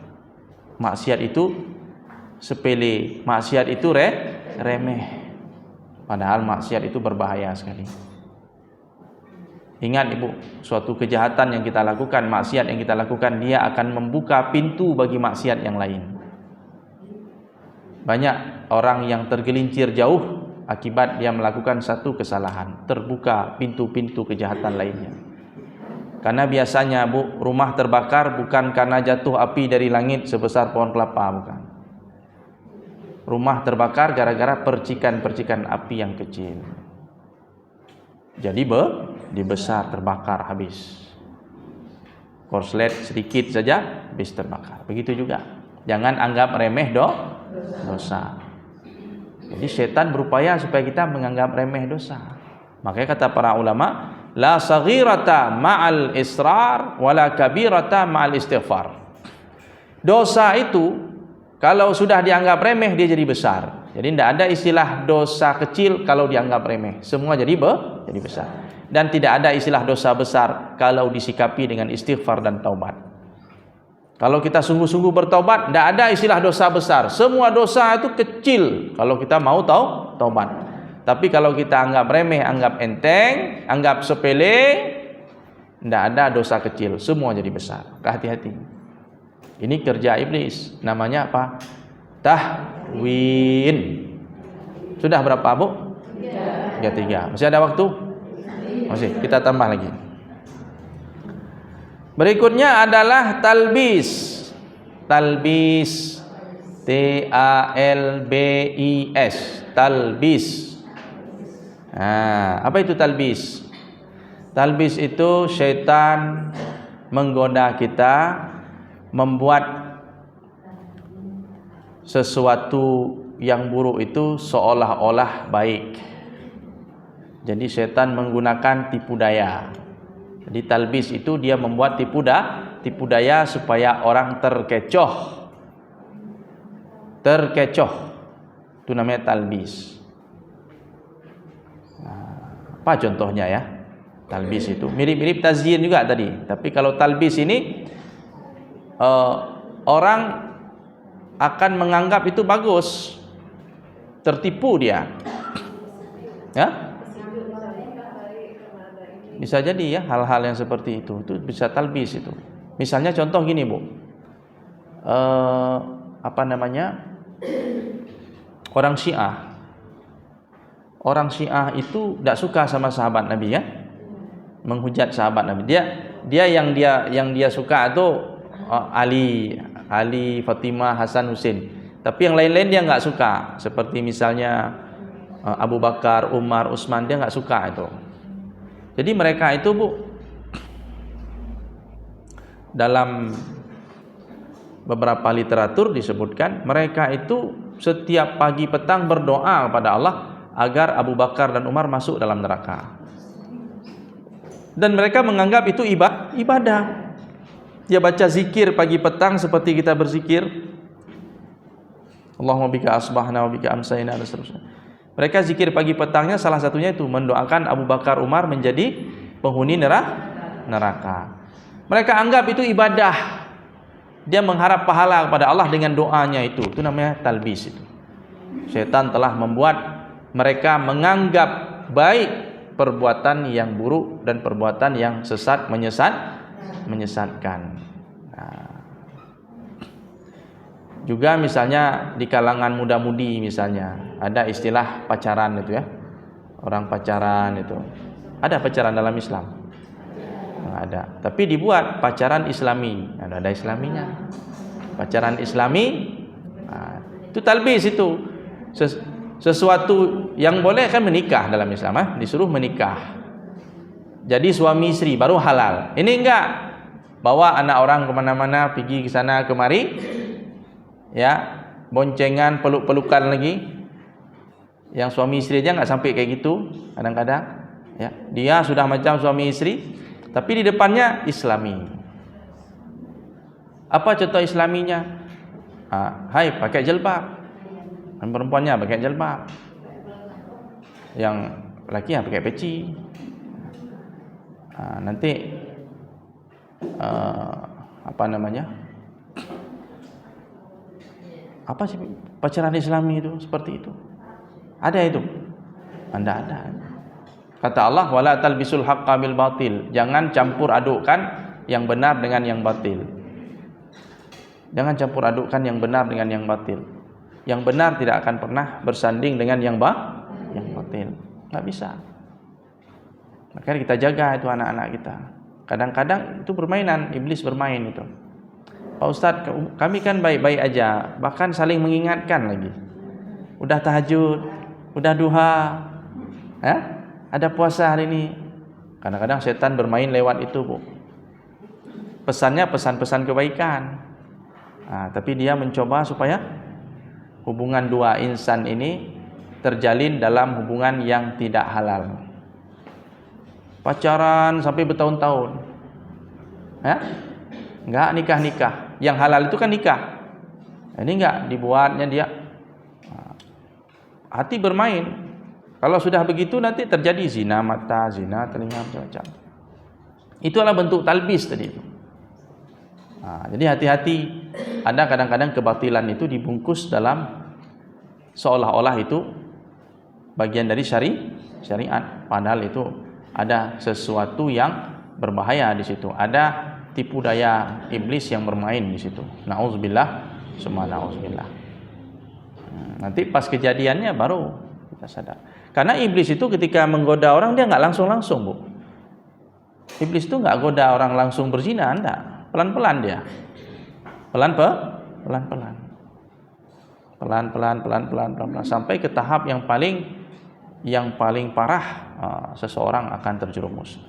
maksiat itu sepele, maksiat itu remeh. Padahal maksiat itu berbahaya sekali. Ingat ibu, suatu kejahatan yang kita lakukan, maksiat yang kita lakukan, dia akan membuka pintu bagi maksiat yang lain. Banyak orang yang tergelincir jauh akibat dia melakukan satu kesalahan, terbuka pintu-pintu kejahatan lainnya. Karena biasanya Bu, rumah terbakar bukan karena jatuh api dari langit sebesar pohon kelapa, bukan. Rumah terbakar gara-gara percikan-percikan api yang kecil. Jadi dibesar, terbakar habis. Korslet sedikit saja habis terbakar. Begitu juga. Jangan anggap remeh dosa. Jadi setan berupaya supaya kita menganggap remeh dosa. Makanya kata para ulama, la saghirata ma'al israr wala kabirata ma'al istighfar. Dosa itu kalau sudah dianggap remeh dia jadi besar. Jadi tidak ada istilah dosa kecil kalau dianggap remeh. Semua jadi besar. Dan tidak ada istilah dosa besar kalau disikapi dengan istighfar dan taubat. Kalau kita sungguh-sungguh bertaubat, tidak ada istilah dosa besar. Semua dosa itu kecil kalau kita mau taubat. Tapi kalau kita anggap remeh, anggap enteng, anggap sepele, tidak ada dosa kecil. Semua jadi besar. Hati-hati. Ini kerja iblis. Namanya apa? Tahwin. Sudah berapa, Bu? 3. Masih ada waktu? Masih, kita tambah lagi. Berikutnya adalah talbis. Talbis, T-A-L-B-I-S. Talbis. Nah, apa itu talbis? Talbis itu syaitan menggoda kita, membuat sesuatu yang buruk itu seolah-olah baik. Jadi setan menggunakan tipu daya. Jadi talbis itu dia membuat tipu daya supaya orang terkecoh. Itu namanya talbis. Nah, apa contohnya ya? Talbis itu mirip-mirip tazyin juga tadi. Tapi kalau talbis ini orang akan menganggap itu bagus. Tertipu dia. Ya? Bisa jadi ya hal-hal yang seperti itu bisa talbis itu. Misalnya contoh gini, Bu. Orang Syiah itu tidak suka sama sahabat Nabi ya. Menghujat sahabat Nabi. Dia yang dia suka itu Ali, Fatimah, Hasan, Husain. Tapi yang lain-lain dia enggak suka. Seperti misalnya Abu Bakar, Umar, Utsman, dia enggak suka itu. Jadi mereka itu, Bu, dalam beberapa literatur disebutkan mereka itu setiap pagi petang berdoa kepada Allah agar Abu Bakar dan Umar masuk dalam neraka. Dan mereka menganggap itu ibadah. Dia baca zikir pagi petang seperti kita berzikir. Allahumma bika asbahna wa bika amsayna dan seterusnya. Mereka zikir pagi petangnya salah satunya itu mendoakan Abu Bakar Umar menjadi penghuni neraka. Mereka anggap itu ibadah. Dia mengharap pahala kepada Allah dengan doanya itu. Itu namanya talbis itu. Syaitan telah membuat mereka menganggap baik perbuatan yang buruk dan perbuatan yang sesat menyesatkan. Juga misalnya di kalangan muda-mudi misalnya ada istilah pacaran itu ya. Orang pacaran itu. Ada pacaran dalam Islam? Ada. Tapi dibuat pacaran Islami. Ada Islaminya. Pacaran Islami itu talbis itu. Sesuatu yang boleh kan menikah dalam Islam, disuruh menikah. Jadi suami istri baru halal. Ini enggak. Bawa anak orang kemana-mana, pergi ke sana kemari. Ya, boncengan, peluk-pelukan lagi. Yang suami istri aja nggak sampai kayak gitu kadang-kadang. Ya, dia sudah macam suami istri, tapi di depannya Islami. Apa contoh Islaminya? Hai, pakai jilbab. Dan perempuannya pakai jilbab. Yang laki pakai peci. Nanti apa sih pacaran Islami itu seperti itu? Ada itu? Anda ada. Kata Allah, wala talbisul haqqa bil batil. Jangan campur adukkan yang benar dengan yang batil. Jangan campur adukkan yang benar dengan yang batil. Yang benar tidak akan pernah bersanding dengan yang batil. Enggak bisa. Maka kita jaga itu anak-anak kita. Kadang-kadang itu permainan, iblis bermain itu. Pak Ustadz, kami kan baik-baik aja, bahkan saling mengingatkan lagi. Udah tahajud, udah duha, ada puasa hari ini. Kadang-kadang setan bermain lewat itu, Bu. Pesannya pesan-pesan kebaikan. Tapi dia mencoba supaya hubungan dua insan ini terjalin dalam hubungan yang tidak halal. Pacaran sampai bertahun-tahun, enggak nikah-nikah. Yang halal itu kan nikah. Ini enggak, dibuatnya dia hati bermain. Kalau sudah begitu nanti terjadi zina mata, zina telinga, macam-macam. Itulah bentuk talbis tadi itu. Jadi hati-hati. Ada kadang-kadang kebatilan itu dibungkus dalam seolah-olah itu bagian dari syariat, padahal itu ada sesuatu yang berbahaya di situ. Ada tipu daya iblis yang bermain di situ. Nauzubillah, summa nauzubillah. Nanti pas kejadiannya baru kita sadar. Karena iblis itu ketika menggoda orang dia nggak langsung-langsung, Bu. Iblis itu nggak goda orang langsung berzina, enggak. Pelan-pelan dia. Pelan-pelan sampai ke tahap yang paling parah, seseorang akan terjerumus.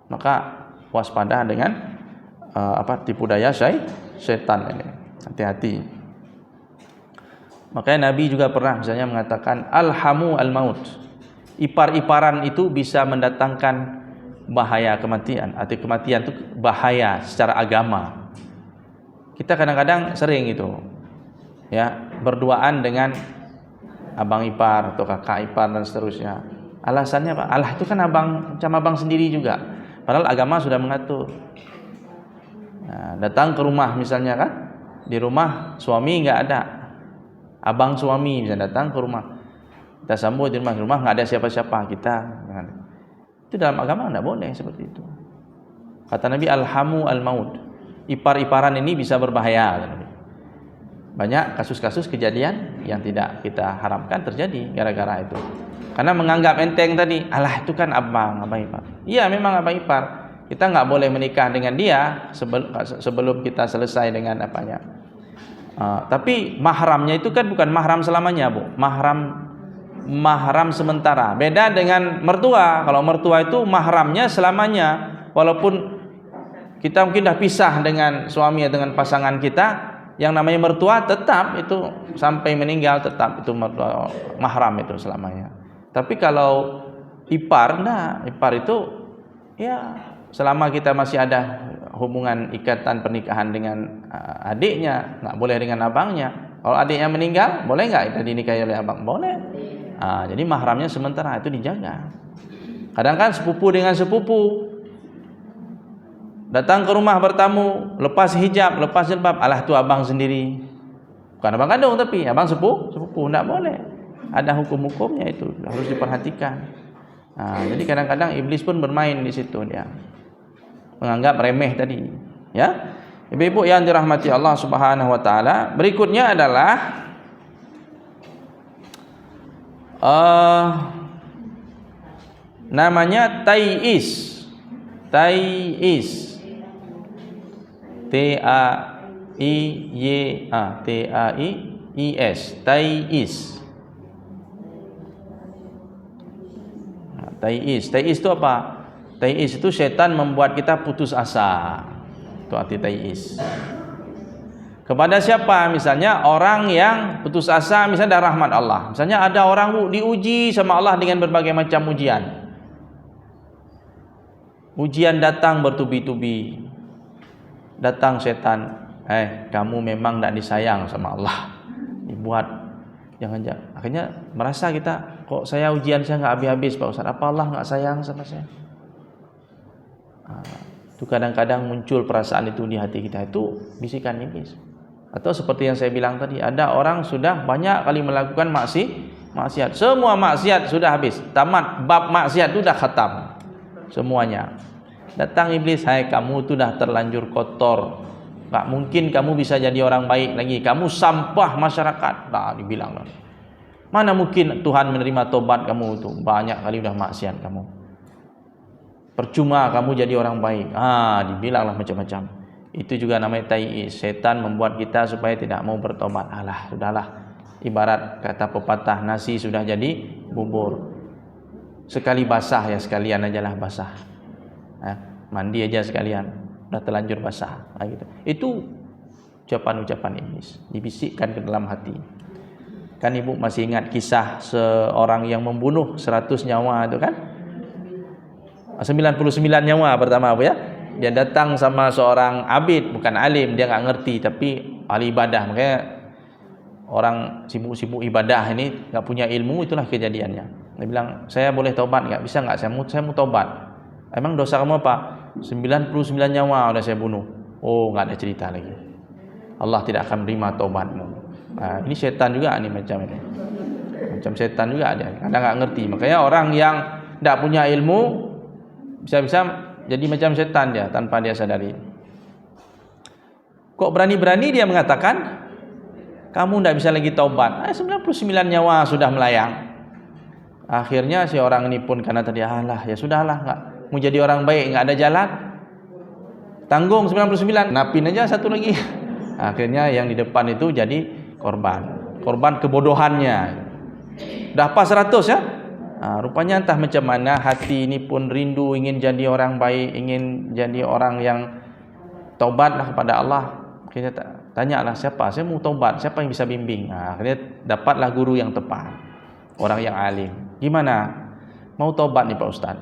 Maka waspada dengan tipu daya setan ini. Hati-hati. Makanya Nabi juga pernah misalnya mengatakan alhamu al-maut. Ipar-iparan itu bisa mendatangkan bahaya kematian. Arti kematian itu bahaya secara agama. Kita kadang-kadang sering itu berduaan dengan abang ipar atau kakak ipar dan seterusnya. Alasannya apa? Allah itu kan macam abang sendiri juga. Padahal agama sudah mengatur. Datang ke rumah misalnya kan, di rumah suami nggak ada, abang suami bisa datang ke rumah, kita sambut di rumah nggak ada siapa-siapa, itu dalam agama nggak boleh seperti itu. Kata Nabi alhamu al-maut, ipar-iparan ini bisa berbahaya. Banyak kasus-kasus kejadian yang tidak kita harapkan terjadi gara-gara itu, karena menganggap enteng tadi, Allah itu kan abang ipar. Iya memang abang ipar. Kita nggak boleh menikah dengan dia sebelum kita selesai dengan apanya. Tapi mahramnya itu kan bukan mahram selamanya, Bu. Mahram sementara. Beda dengan mertua. Kalau mertua itu mahramnya selamanya. Walaupun kita mungkin dah pisah dengan suami atau dengan pasangan kita, yang namanya mertua tetap itu sampai meninggal tetap itu mertua, mahram itu selamanya. Tapi kalau ipar, ipar itu ya selama kita masih ada hubungan ikatan pernikahan dengan adiknya, nggak boleh dengan abangnya. Kalau adiknya meninggal, boleh nggak kita dinikahi oleh abang? Boleh. Jadi mahramnya sementara itu dijaga. Kadang kan sepupu dengan sepupu datang ke rumah bertamu, lepas hijab, lepas jilbab, alah itu abang sendiri. Bukan abang kandung tapi abang sepupu, nggak boleh. Ada hukum-hukumnya itu, harus diperhatikan. Jadi kadang-kadang iblis pun bermain di situ dia. Menganggap remeh tadi, ya. Ibu-ibu yang dirahmati Allah Subhanahu wa taala, berikutnya adalah namanya tai'is. Tai'is. T-A-I-Y-A, Tai'is. Tai'is itu apa? Tai'is itu setan membuat kita putus asa. Itu arti tai'is. Kepada siapa? Misalnya orang yang putus asa misalnya dari rahmat Allah. Misalnya ada orang diuji sama Allah dengan berbagai macam ujian. Ujian datang bertubi-tubi. Datang setan, kamu memang tidak disayang sama Allah. Dibuat jangan. Akhirnya merasa kita, kok saya ujian saya nggak habis-habis Pak Ustaz. Apa Allah nggak sayang sama saya? Itu kadang-kadang muncul perasaan itu di hati kita, itu bisikan iblis. Atau seperti yang saya bilang tadi, ada orang sudah banyak kali melakukan maksiat. Semua maksiat sudah habis, tamat bab maksiat itu sudah khatam semuanya. Datang iblis, kamu itu sudah terlanjur kotor, nggak mungkin kamu bisa jadi orang baik lagi, kamu sampah masyarakat. Dibilang, mana mungkin Tuhan menerima tobat kamu itu, banyak kali sudah maksiat kamu. percuma kamu jadi orang baik. Dibilanglah macam-macam. Itu juga namanya tai'is. Setan membuat kita supaya tidak mau bertobat. Alah, sudahlah. Ibarat kata pepatah, nasi sudah jadi bubur. Sekali basah ya sekalian ajalah basah. Mandi aja sekalian, udah terlanjur basah. Gitu. Itu ucapan-ucapan iblis, dibisikkan ke dalam hati. Kan ibu masih ingat kisah seorang yang membunuh 100 nyawa itu kan? 99 nyawa pertama apa ya? Dia datang sama seorang abid, bukan alim, dia enggak ngerti tapi ahli ibadah. Makanya orang sibuk-sibuk ibadah ini enggak punya ilmu, itulah kejadiannya. Dia bilang, "Saya boleh taubat enggak? Bisa enggak? Saya mau taubat." "Emang dosa kamu apa?" 99 nyawa sudah saya bunuh. Oh, enggak ada cerita lagi. Allah tidak akan menerima taubatmu. Ini setan juga nih macam ini. Macam setan juga ada. Kadang enggak ngerti. Makanya orang yang enggak punya ilmu bisa-bisa jadi macam setan dia tanpa dia sadari. Kok berani-berani dia mengatakan kamu tidak bisa lagi taubat. 99 nyawa sudah melayang. Akhirnya si orang ini pun karena tadi ya sudahlah, enggak mau jadi orang baik, enggak ada jalan. Tanggung 99, napin aja satu lagi. Akhirnya yang di depan itu jadi korban kebodohannya. Dah pas 100 ya. Rupanya entah macam mana hati ini pun rindu ingin jadi orang baik, ingin jadi orang yang taubatlah kepada Allah. Akhirnya tanyalah siapa, saya mau taubat, siapa yang bisa bimbing. Akhirnya dapatlah guru yang tepat, orang yang alim. Gimana? Mau taubat nih Pak Ustaz.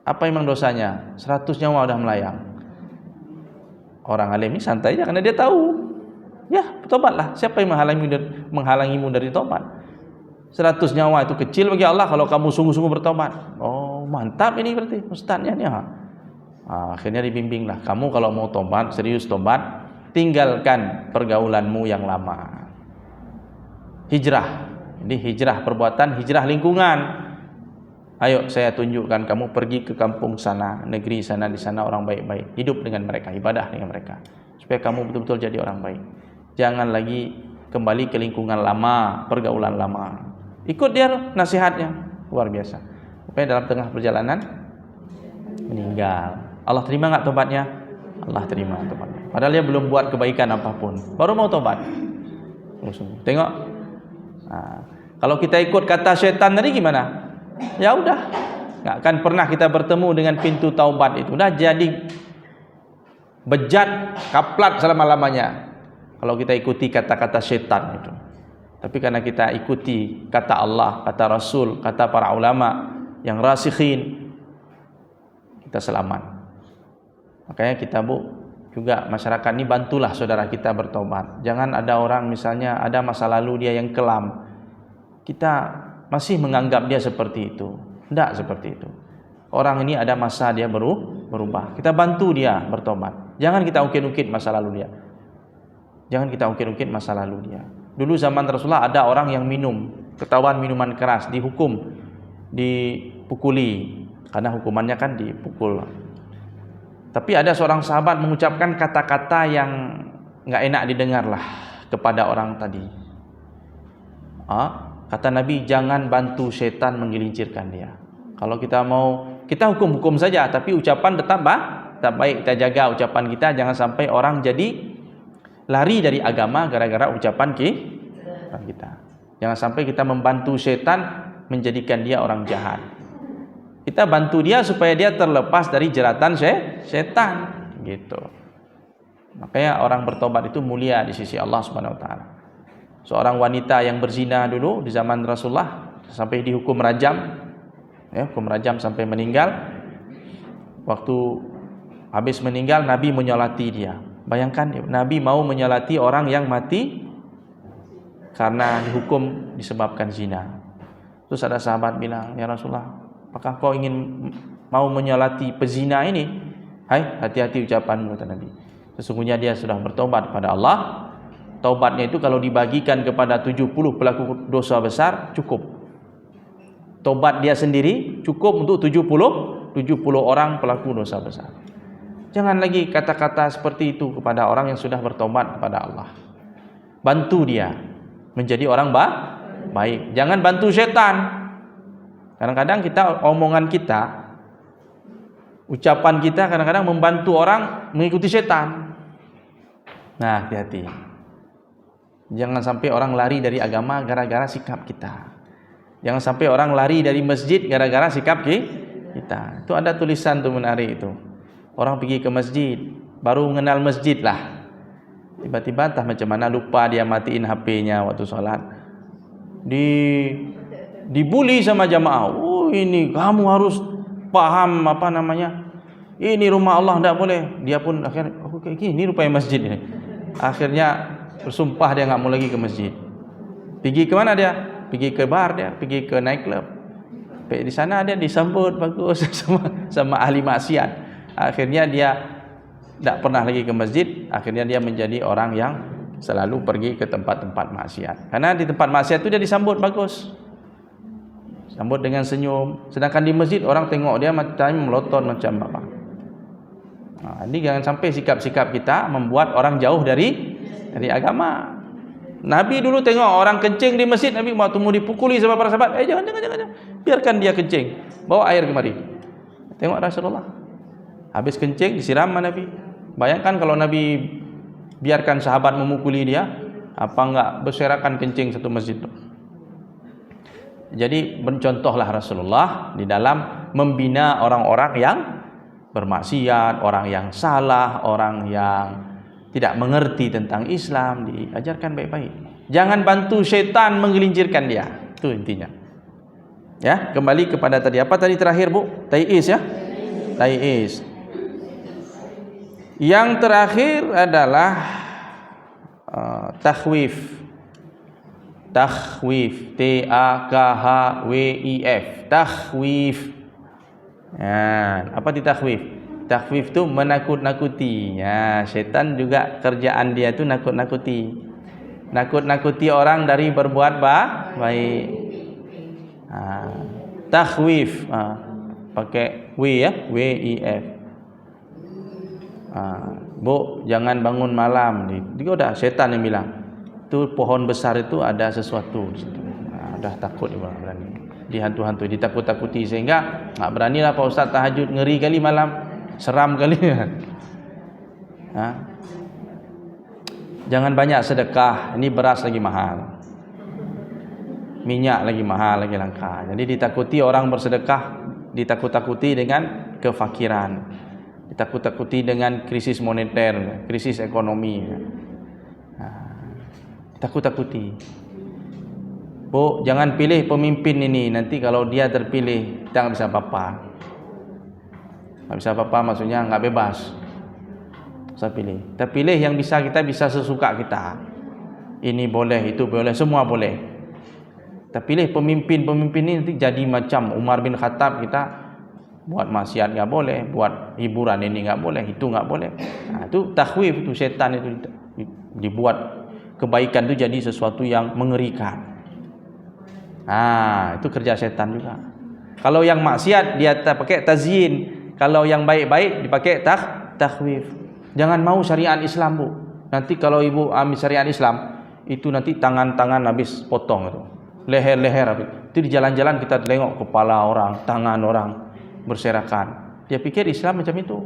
Apa emang dosanya? 100 nyawa udah melayang. Orang alim ini santai aja karena dia tahu. Ya, taubatlah. Siapa yang menghalangimu dari taubat? 100 nyawa itu kecil bagi Allah kalau kamu sungguh-sungguh bertobat. Oh, mantap ini berarti ustaznya nih. Akhirnya dibimbinglah. Kamu kalau mau tobat, serius tobat, tinggalkan pergaulanmu yang lama. Hijrah. Ini hijrah perbuatan, hijrah lingkungan. Ayo saya tunjukkan kamu pergi ke kampung sana, negeri sana, di sana orang baik-baik. Hidup dengan mereka, ibadah dengan mereka. Supaya kamu betul-betul jadi orang baik. Jangan lagi kembali ke lingkungan lama, pergaulan lama. Ikut dia nasihatnya, luar biasa. Sampai dalam tengah perjalanan meninggal. Allah terima enggak tobatnya? Allah terima tobatnya. Padahal dia belum buat kebaikan apapun, baru mau tobat. Tengok. Kalau kita ikut kata syaitan tadi gimana? Ya udah, enggak akan pernah kita bertemu dengan pintu taubat itu. Udah jadi bejat, kaplat selama-lamanya. Kalau kita ikuti kata-kata syaitan itu. Tapi karena kita ikuti kata Allah, kata Rasul, kata para ulama yang rasikhin, kita selamat. Makanya kita juga masyarakat ini bantulah saudara kita bertobat. Jangan ada orang misalnya ada masa lalu dia yang kelam, kita masih menganggap dia seperti itu. Tidak seperti itu. Orang ini ada masa dia berubah. Kita bantu dia bertobat. Jangan kita ungkit-ungkit masa lalu dia. Jangan kita ungkit-ungkit masa lalu dia. Dulu zaman Rasulullah ada orang yang ketahuan minuman keras, dihukum, dipukuli. Karena hukumannya kan dipukul. Tapi ada seorang sahabat mengucapkan kata-kata yang enggak enak didengarlah kepada orang tadi. Kata Nabi, jangan bantu setan menggelincirkan dia. Kalau kita hukum saja, tapi ucapan tetap baik. Kita jaga ucapan kita, jangan sampai orang jadi lari dari agama gara-gara ucapan kita. Jangan sampai kita membantu setan menjadikan dia orang jahat. Kita bantu dia supaya dia terlepas dari jeratan setan, gitu. Makanya orang bertobat itu mulia di sisi Allah Subhanahu wa taala. Seorang wanita yang berzina dulu di zaman Rasulullah sampai dihukum rajam. Hukum rajam sampai meninggal. Waktu habis meninggal Nabi menyolati dia. Bayangkan Nabi mau menyolati orang yang mati karena dihukum disebabkan zina. Terus ada sahabat bilang, "Ya Rasulullah, apakah kau mau menyolati pezina ini?" "Hai, hati-hati ucapanmu," kata Nabi. Sesungguhnya dia sudah bertobat kepada Allah. Taubatnya itu kalau dibagikan kepada 70 pelaku dosa besar cukup. Taubat dia sendiri cukup untuk 70 orang pelaku dosa besar. Jangan lagi kata-kata seperti itu kepada orang yang sudah bertobat kepada Allah. Bantu dia menjadi orang baik. Jangan bantu setan. Kadang-kadang omongan kita Ucapan kita kadang-kadang membantu orang mengikuti setan. Nah, hati-hati. Jangan sampai orang lari dari agama gara-gara sikap kita. Jangan sampai orang lari dari masjid gara-gara sikap kita. Itu ada tulisan tuh menarik itu. Orang pergi ke masjid, baru mengenal masjid lah. Tiba-tiba entah macam mana lupa dia matiin HP-nya waktu sholat. Dibuli sama jamaah. Oh, ini kamu harus paham apa namanya, ini rumah Allah, tidak boleh. Dia pun akhirnya, oh, ini rupanya masjid ini. Akhirnya bersumpah dia nggak mau lagi ke masjid. Pergi ke mana dia? Pergi ke bar dia, pergi ke night club. Di sana dia disambut bagus sama ahli maksiat. Akhirnya dia tidak pernah lagi ke masjid. Akhirnya dia menjadi orang yang selalu pergi ke tempat-tempat maksiat. Karena di tempat maksiat itu dia disambut bagus, sambut dengan senyum. Sedangkan di masjid orang tengok dia macam melotot macam apa. Ini jangan sampai sikap-sikap kita membuat orang jauh dari agama. Nabi dulu tengok orang kencing di masjid, Nabi waktu mau dipukuli sama para sahabat, jangan, biarkan dia kencing, bawa air kemari. Tengok Rasulullah, habis kencing disiram Nabi. Bayangkan kalau Nabi biarkan sahabat memukuli dia, apa enggak berserakan kencing satu masjid. Jadi mencontohlah Rasulullah di dalam membina orang-orang yang bermaksiat, orang yang salah, orang yang tidak mengerti tentang Islam, diajarkan baik-baik. Jangan bantu syaitan menggelincirkan dia. Itu intinya. Ya, kembali kepada tadi. Apa tadi terakhir, Bu? Tai'is ya? Tai'is. Yang terakhir adalah takhwif. Takhwif, T-A-K-H-W-I-F. Takhwif. Apa di takhwif? Takhwif tu menakut-nakuti. Syaitan juga kerjaan dia tu nakut-nakuti. Nakut-nakuti orang dari berbuat baik. Takhwif. Pakai W ya, W-I-F. Bu, jangan bangun malam. Dia udah syaitan yang bilang. Itu pohon besar itu ada sesuatu di situ. Dah takut dia berani. Dihantu-hantu, ditakut-takuti sehingga enggak beranilah Pak Ustaz tahajud, ngeri kali malam. Seram kali. Jangan banyak sedekah. Ini beras lagi mahal, minyak lagi mahal, lagi langka. Jadi ditakuti orang bersedekah, ditakut-takuti dengan kefakiran, ditakut-takuti dengan krisis moneter, krisis ekonomi. Takut-takuti. Bu, jangan pilih pemimpin ini, nanti kalau dia terpilih kita nggak bisa apa-apa. Nggak bisa apa-apa maksudnya nggak bebas. Saya pilih. Kita pilih yang kita bisa sesuka kita. Ini boleh, itu boleh, semua boleh. Kita pilih pemimpin ini nanti jadi macam Umar bin Khattab, kita buat maksiat nggak boleh, buat hiburan ini nggak boleh, itu nggak boleh. Itu takhwif, itu setan itu dibuat kebaikan itu jadi sesuatu yang mengerikan. Itu kerja setan juga. Kalau yang maksiat dia pakai tazyin, kalau yang baik-baik dipakai takhwif. Jangan mau syariat Islam, Bu. Nanti kalau ibu ambil syariat Islam, itu nanti tangan-tangan habis potong itu. Leher-leher habis. Itu di jalan-jalan kita tengok kepala orang, tangan orang berserakan. Dia pikir Islam macam itu.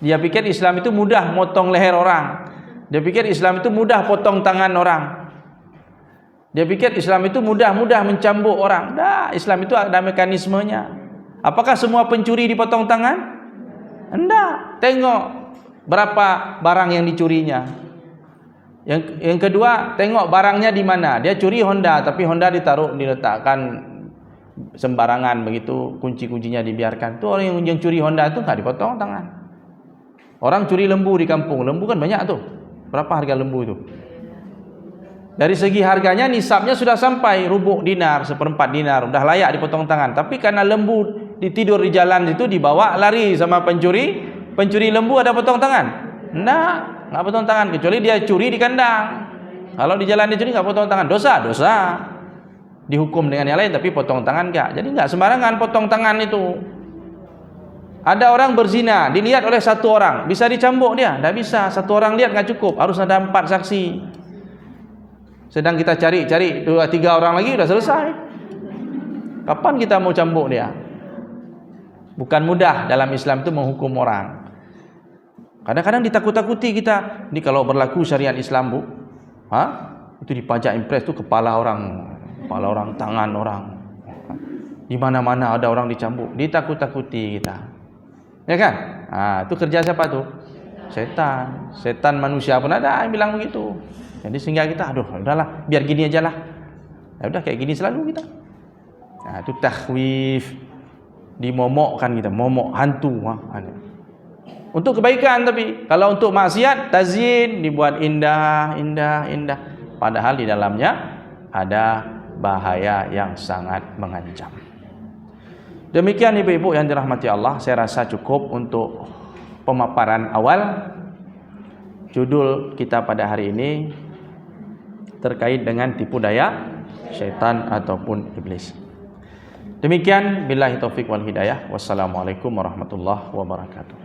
Dia pikir Islam itu mudah motong leher orang. Dia pikir Islam itu mudah potong tangan orang. Dia pikir Islam itu mudah-mudah mencambuk orang. Islam itu ada mekanismenya. Apakah semua pencuri dipotong tangan? Enggak. Tengok berapa barang yang dicurinya. Yang kedua, tengok barangnya di mana. Dia curi Honda, tapi Honda diletakkan sembarangan begitu, kunci-kuncinya dibiarkan. Itu orang yang curi Honda itu enggak dipotong tangan. Orang curi lembu di kampung. Lembu kan banyak tuh. Berapa harga lembu itu? Dari segi harganya nisabnya sudah sampai rubuk dinar, 1/4 dinar, udah layak dipotong tangan. Tapi karena lembu tidur di jalan itu dibawa lari sama pencuri lembu, ada potong tangan? Enggak potong tangan, kecuali dia curi di kandang. Kalau di jalan dia curi enggak potong tangan, dosa. Dihukum dengan yang lain tapi potong tangan enggak. Jadi enggak sembarangan potong tangan itu. Ada orang berzina, dilihat oleh satu orang, bisa dicambuk dia? Enggak bisa, satu orang lihat enggak cukup, harus ada 4 saksi. Sedang kita cari 2-3 orang lagi sudah selesai. Kapan kita mau cambuk dia? Bukan mudah dalam Islam itu menghukum orang. Kadang-kadang ditakut-takuti kita. Ini kalau berlaku syariat Islam, Bu, itu dipajak impres tu kepala orang, tangan orang. Di mana-mana ada orang dicambuk, ditakut-takuti kita. Ya kan? Itu kerja siapa tu? Setan. Setan manusia pun ada yang bilang begitu. Jadi sehingga kita, udahlah, biar gini aja lah. Ya udah kayak gini selalu kita. Itu takhwif, dimomokkan kita, momok hantu. Untuk kebaikan, tapi kalau untuk maksiat, tazyin, dibuat indah. Padahal di dalamnya ada bahaya yang sangat mengancam. Demikian ibu-ibu yang dirahmati Allah, saya rasa cukup untuk pemaparan awal. Judul kita pada hari ini terkait dengan tipu daya syaitan ataupun iblis. Demikian, billahi taufik wal hidayah. Wassalamualaikum warahmatullahi wabarakatuh.